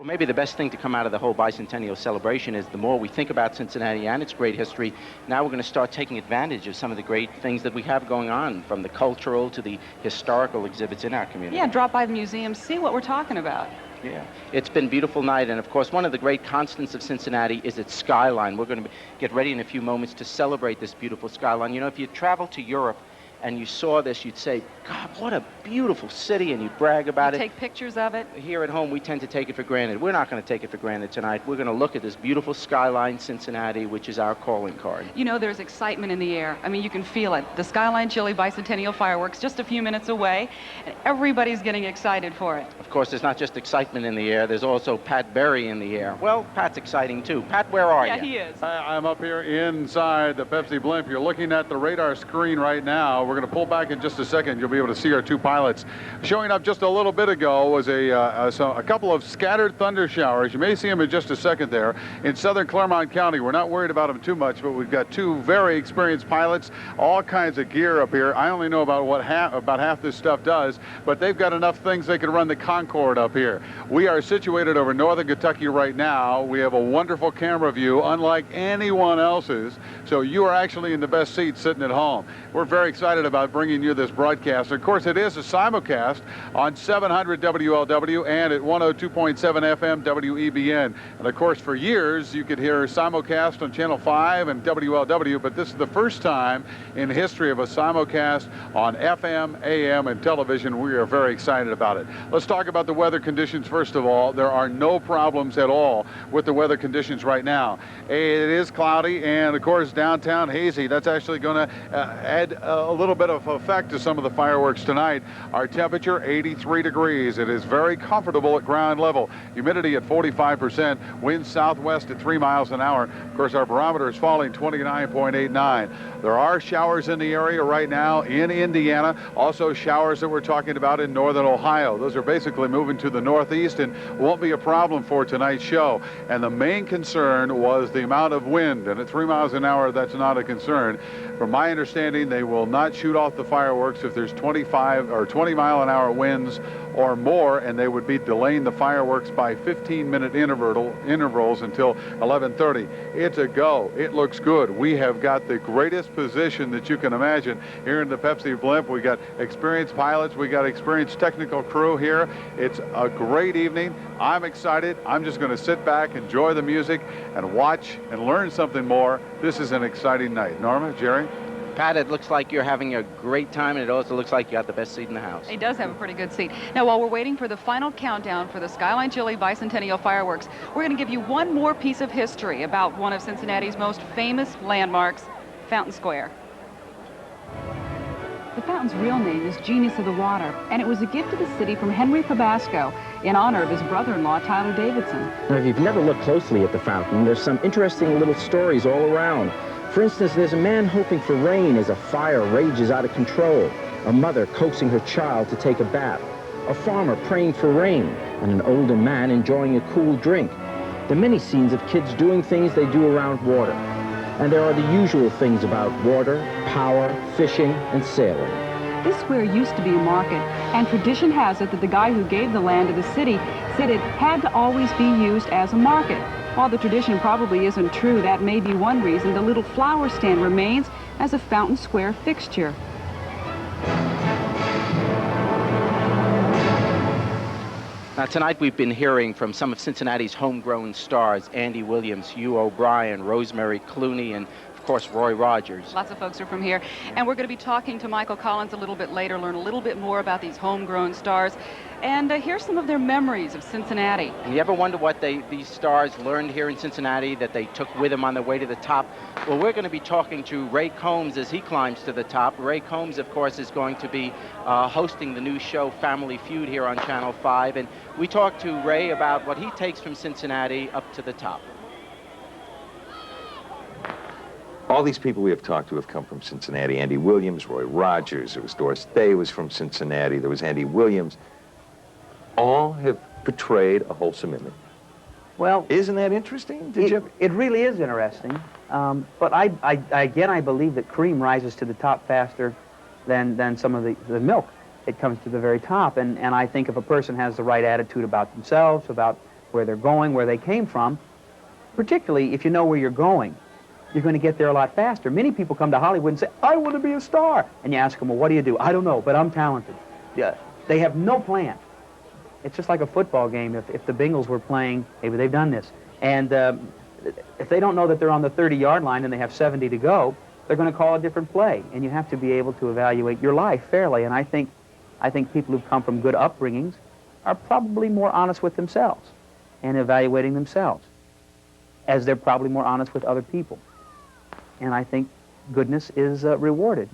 Well, maybe the best thing to come out of the whole bicentennial celebration is the more we think about Cincinnati and its great history, now we're going to start taking advantage of some of the great things that we have going on, from the cultural to the historical exhibits in our community. Yeah, drop by the museum, see what we're talking about. Yeah, it's been a beautiful night, and of course one of the great constants of Cincinnati is its skyline. We're going to get ready in a few moments to celebrate this beautiful skyline. You know, if you travel to Europe and you saw this, you'd say, God, what a beautiful city, and you'd brag about it. Take pictures of it. Here at home, we tend to take it for granted. We're not going to take it for granted tonight. We're going to look at this beautiful skyline, Cincinnati, which is our calling card. You know, there's excitement in the air. I mean, you can feel it. The Skyline Chili Bicentennial fireworks just a few minutes away, and everybody's getting excited for it. Of course, there's not just excitement in the air. There's also Pat Berry in the air. Well, Pat's exciting, too. Pat, where are you? Yeah, he is. I'm up here inside the Pepsi blimp. You're looking at the radar screen right now. We're going to pull back in just a second. You'll be able to see our two pilots. Showing up just a little bit ago was a couple of scattered thunder showers. You may see them in just a second there in southern Clermont County. We're not worried about them too much, but we've got two very experienced pilots, all kinds of gear up here. I only know about half this stuff does, but they've got enough things they could run the Concorde up here. We are situated over northern Kentucky right now. We have a wonderful camera view, unlike anyone else's, so you are actually in the best seat sitting at home. We're very excited about bringing you this broadcast. Of course, it is a simulcast on 700 WLW and at 102.7 FM WEBN. And of course, for years, you could hear simulcast on Channel 5 and WLW, but this is the first time in the history of a simulcast on FM, AM, and television. We are very excited about it. Let's talk about the weather conditions first of all. There are no problems at all with the weather conditions right now. It is cloudy and, of course, downtown hazy. That's actually going to add a little bit of effect to some of the fireworks tonight. Our temperature, 83 degrees. It is very comfortable at ground level. Humidity at 45%. Wind southwest at 3 miles an hour. Of course, our barometer is falling 29.89. There are showers in the area right now in Indiana. Also showers that we're talking about in northern Ohio. Those are basically moving to the northeast and won't be a problem for tonight's show. And the main concern was the amount of wind. And at 3 miles an hour, that's not a concern. From my understanding, they will not shoot off the fireworks if there's 25 or 20 mile an hour winds or more, and they would be delaying the fireworks by 15-minute intervals until 11:30. It's a go. It looks good. We have got the greatest position that you can imagine here in the Pepsi blimp. We got experienced pilots. We got experienced technical crew here. It's a great evening. I'm excited. I'm just going to sit back, enjoy the music, and watch and learn something more. This is an exciting night. Norma, Jerry? Pat, it looks like you're having a great time, and it also looks like you got the best seat in the house. He does have a pretty good seat. Now, while we're waiting for the final countdown for the Skyline Chili Bicentennial fireworks, we're going to give you one more piece of history about one of Cincinnati's most famous landmarks, Fountain Square. The fountain's real name is Genius of the Water, and it was a gift to the city from Henry Tabasco in honor of his brother-in-law, Tyler Davidson. Now, if you've never looked closely at the fountain, there's some interesting little stories all around. For instance, there's a man hoping for rain as a fire rages out of control, a mother coaxing her child to take a bath, a farmer praying for rain, and an older man enjoying a cool drink. There are many scenes of kids doing things they do around water. And there are the usual things about water, power, fishing, and sailing. This square used to be a market, and tradition has it that the guy who gave the land to the city said it had to always be used as a market. While the tradition probably isn't true, that may be one reason the little flower stand remains as a Fountain Square fixture. Now, tonight we've been hearing from some of Cincinnati's homegrown stars, Andy Williams, Hugh O'Brien, Rosemary Clooney, and of course, Roy Rogers. Lots of folks are from here. And we're going to be talking to Michael Collins a little bit later, learn a little bit more about these homegrown stars, and hear some of their memories of Cincinnati. And you ever wonder what these stars learned here in Cincinnati that they took with them on their way to the top? Well, we're going to be talking to Ray Combs as he climbs to the top. Ray Combs, of course, is going to be hosting the new show Family Feud here on Channel 5. And we talked to Ray about what he takes from Cincinnati up to the top. All these people we have talked to have come from Cincinnati. Andy Williams, Roy Rogers, there was Doris Day was from Cincinnati, there was Andy Williams. All have portrayed a wholesome image. Well, isn't that interesting? It really is interesting. But I believe that cream rises to the top faster than some of the milk. It comes to the very top. And I think if a person has the right attitude about themselves, about where they're going, where they came from. Particularly if you know where you're going, you're going to get there a lot faster. Many people come to Hollywood and say, I want to be a star. And you ask them, well, what do you do? I don't know, but I'm talented. Yeah, they have no plan. It's just like a football game. If the Bengals were playing, maybe they've done this. And if they don't know that they're on the 30-yard line and they have 70 to go, they're going to call a different play. And you have to be able to evaluate your life fairly. And I think people who've come from good upbringings are probably more honest with themselves and evaluating themselves, as they're probably more honest with other people. And I think goodness is rewarded.